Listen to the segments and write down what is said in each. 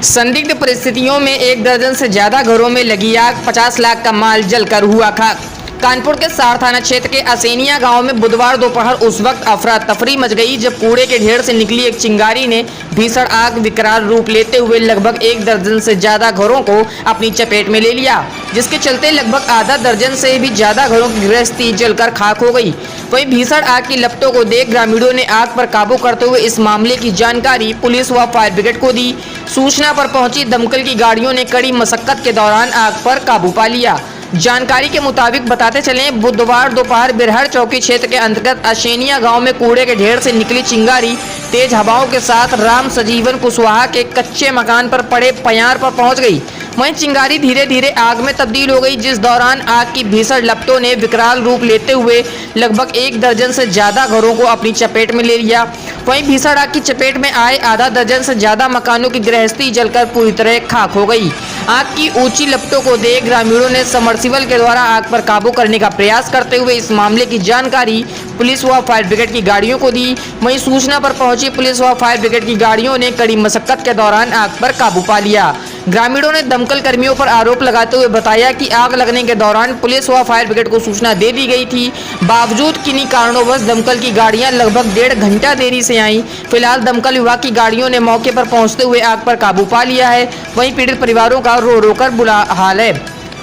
संदिग्ध परिस्थितियों में 1 दर्जन से ज्यादा घरों में लगी आग, 50 लाख का माल जलकर हुआ खाक। कानपुर के सार थाना क्षेत्र के असेनिया गांव में बुधवार दोपहर उस वक्त अफरा तफरी मच गई जब कूड़े के ढेर से निकली एक चिंगारी ने भीषण आग विकराल रूप लेते हुए लगभग 1 दर्जन से ज्यादा घरों को अपनी चपेट में ले लिया, जिसके चलते लगभग आधा दर्जन से भी ज्यादा घरों की गृहस्थी जलकर खाक हो गई। वहीं भीषण आग की लपटों को देख ग्रामीणों ने आग पर काबू करते हुए इस मामले की जानकारी पुलिस व फायर ब्रिगेड को दी। सूचना पर पहुंची दमकल की गाड़ियों ने कड़ी मशक्कत के दौरान आग पर काबू पा लिया। जानकारी के मुताबिक बताते चले, बुधवार दोपहर बिरहर चौकी क्षेत्र के अंतर्गत असेनिया गांव में कूड़े के ढेर से निकली चिंगारी तेज हवाओं के साथ राम सजीवन कुशवाहा के कच्चे मकान पर पड़े पयार पर पहुंच गई। वहीं चिंगारी धीरे धीरे आग में तब्दील हो गई, जिस दौरान आग की भीषण लपटों ने विकराल रूप लेते हुए लगभग 1 दर्जन से ज्यादा घरों को अपनी चपेट में ले लिया। वहीं भीषण आग की चपेट में आए आधा दर्जन से ज्यादा मकानों की गृहस्थी जलकर पूरी तरह खाक हो गई। आग की ऊंची लपटों को देख ग्रामीणों ने समरसिबल के द्वारा आग पर काबू करने का प्रयास करते हुए इस मामले की जानकारी पुलिस व फायर ब्रिगेड की गाड़ियों को दी। वहीं सूचना पर पहुंची पुलिस व फायर ब्रिगेड की गाड़ियों ने कड़ी मशक्कत के दौरान आग पर काबू पा लिया। ग्रामीणों ने दमकल कर्मियों पर आरोप लगाते हुए बताया कि आग लगने के दौरान पुलिस व फायर ब्रिगेड को सूचना दे दी गई थी, बावजूद किन्हीं कारणों दमकल की गाड़ियां लगभग 1.5 घंटा देरी से आई। फिलहाल दमकल विभाग की गाड़ियों ने मौके पर पहुंचते हुए आग पर काबू पा लिया है। वहीं पीड़ित परिवारों का रो रो कर बुरा हाल है।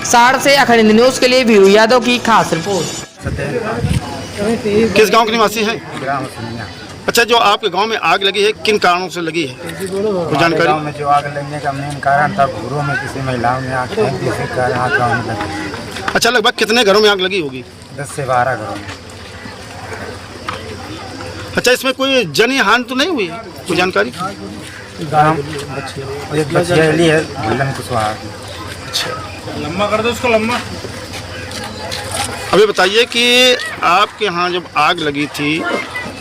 सार से अखंड न्यूज के लिए वीरू यादव की खास रिपोर्ट। किस गांव के निवासी हैं? अच्छा, जो आपके गांव में आग लगी है किन कारणों से लगी है? जानकारी। गांव में जो आग लगने का मेन कारण था, घरों में किसी महिलाओं ने आग फेंक दी, इसी कारण आग गांव में लगी। अच्छा, लगभग कितने घरों में आग लगी होगी? 10 से 12 घरों में। अच्छा, इसमें कोई जनी हानि तो नहीं हुई है? कोई जानकारी? एक बच्चिया ली है भुल्लन कुशवाहा। अच्छा, लम्बा कर दो उसको, लम्बा। अभी बताइए कि आपके यहाँ जब आग लगी थी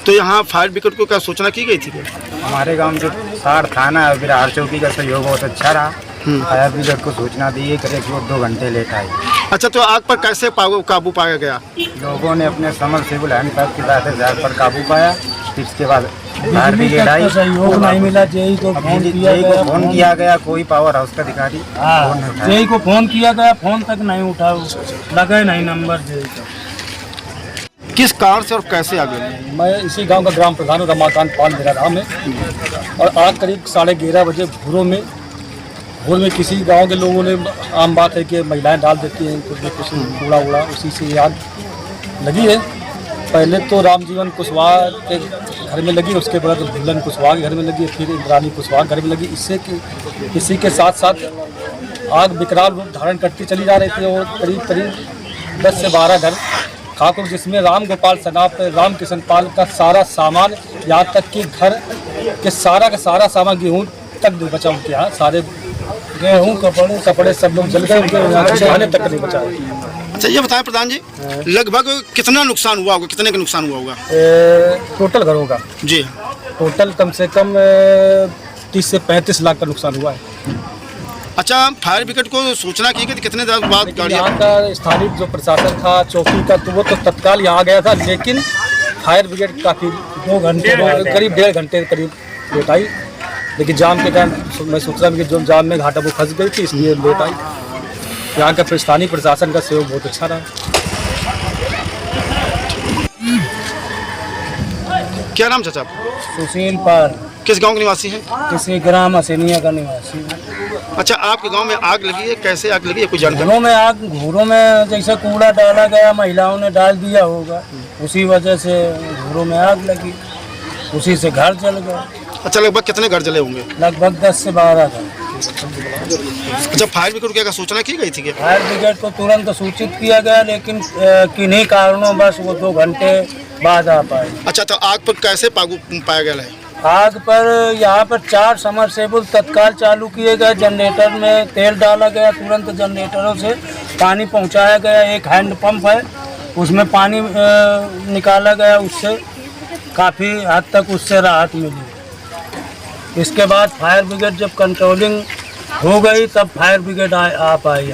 तो यहाँ फायर ब्रिगेड को क्या सूचना की गई थी? हमारे गांव में जो सार थाना है बिरहर चौकी का सहयोग बहुत अच्छा रहा। फायर ब्रिगेड को सूचना दी, करीब 2 घंटे लेट आई। अच्छा, तो आग पर कैसे काबू पाया गया? लोगों ने अपने समरसेबल हैंड पंप की सहायता से आग पर काबू पाया। इसके बाद फायर ब्रिगेड आई, सहयोग नहीं मिला। जेई को फोन किया गया, कोई पावर हाउस का अधिकारी जेई को फोन किया गया, फोन तक नहीं उठा, लगे नहीं नंबर जेई का। किस कारण से और कैसे आग लगी? मैं इसी गांव का ग्राम प्रधान हूँ, रमाकांत पाल मेरा नाम है। और आग करीब 11:30 बजे भोर में किसी गांव के लोगों ने, आम बात है कि महिलाएं डाल देती हैं कुछ कूड़ा उड़ा, उसी से ये आग लगी है। पहले तो रामजीवन कुशवाहा के घर में लगी, उसके बाद भुल्लन कुशवाहा के घर में लगी, फिर इंद्रानी कुशवाहा घर में लगी। इसी के साथ साथ आग विकराल रूप धारण करती चली जा रही थी और करीब 10 से 12 घर खाक, जिसमें राम गोपाल सनाप, राम किशन पाल का सारा सामान, यहाँ तक कि घर के सारा का सारा सामान, गेहूँ तक नहीं बचा उनके यहाँ। सारे गेहूँ कपड़े सब लोग जल गए, उनके खाने तक नहीं बचा। अच्छा, ये बताएं प्रधान जी, लगभग कितना नुकसान हुआ होगा? कितने का नुकसान हुआ होगा टोटल घरों का? जी, टोटल कम से कम 30 से 35 लाख का नुकसान हुआ है। अच्छा, फायर ब्रिगेड को सूचना की गई, कितने देर बाद गाड़ी? यहाँ का स्थानीय जो प्रशासन था चौकी का, तो वो तो तत्काल यहाँ गया था, लेकिन फायर ब्रिगेड काफ़ी 2 घंटे करीब 1.5 घंटे करीब लेट आई। लेकिन जाम के कारण मैं सोच रहा हूँ कि जो जाम में घाटा वो फंस गई थी, इसलिए लेट आई। यहाँ का स्थानीय प्रशासन का सहयोग बहुत अच्छा रहा। क्या नाम चाचा? सुशील पाल। किस गांव के निवासी हैं? किसी ग्राम असेनिया का निवासी। अच्छा, आपके गांव में आग लगी है, कैसे आग लगी है, कुछ जानकारी? घरों में जैसे कूड़ा डाला गया, महिलाओं ने डाल दिया होगा, उसी वजह से घरों में आग लगी, उसी से घर जल गए। अच्छा, लगभग कितने घर जले होंगे? लगभग 10 से 12 घर। अच्छा, फायर ब्रिगेड को क्या सूचना की गई थी? फायर ब्रिगेड को तुरंत सूचित किया गया, लेकिन किन्हीं कारणों बस वो 2 घंटे बाद आ पाए। अच्छा, तो आग पर कैसे काबू पाया गया है? आग पर यहाँ पर 4 समरसेबल तत्काल चालू किए गए, जनरेटर में तेल डाला गया, तुरंत जनरेटरों से पानी पहुँचाया गया। एक हैंड पंप है, उसमें पानी निकाला गया, उससे काफ़ी हद तक उससे राहत मिली। इसके बाद फायर ब्रिगेड जब कंट्रोलिंग हो गई, तब फायर ब्रिगेड आ पाई।